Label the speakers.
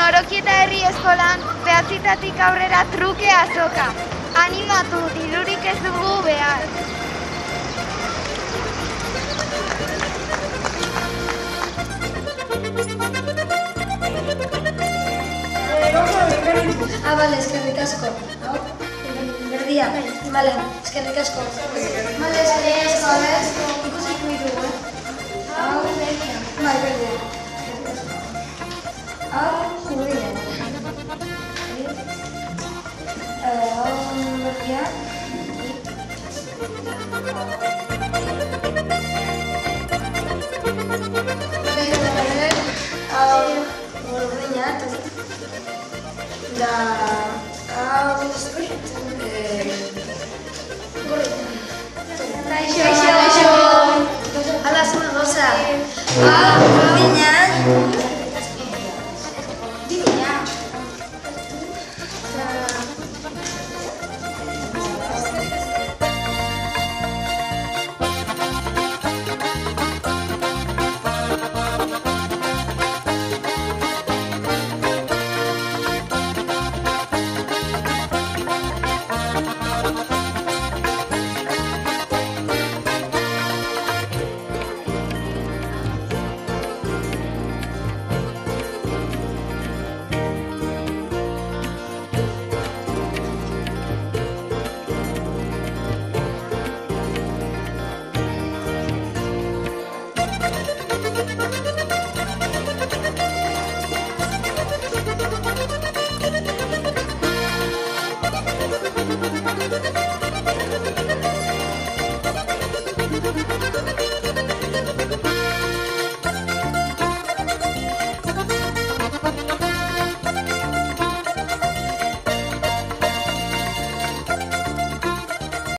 Speaker 1: Orokieta herri eskolan, 9 aurrera truke azoka. Animatu, dirurik ez dugu behar.
Speaker 2: Bale, eskerrik asko. Berdia, bale, eskerrik asko. Bale, eskerrik asko. Ikusik ditugu, Hau, berdia. Bai, berdia. Hau, jubilia. Hau, berdia. Hau, gordina. Da, hau, Kaixo. Hala zuen goza.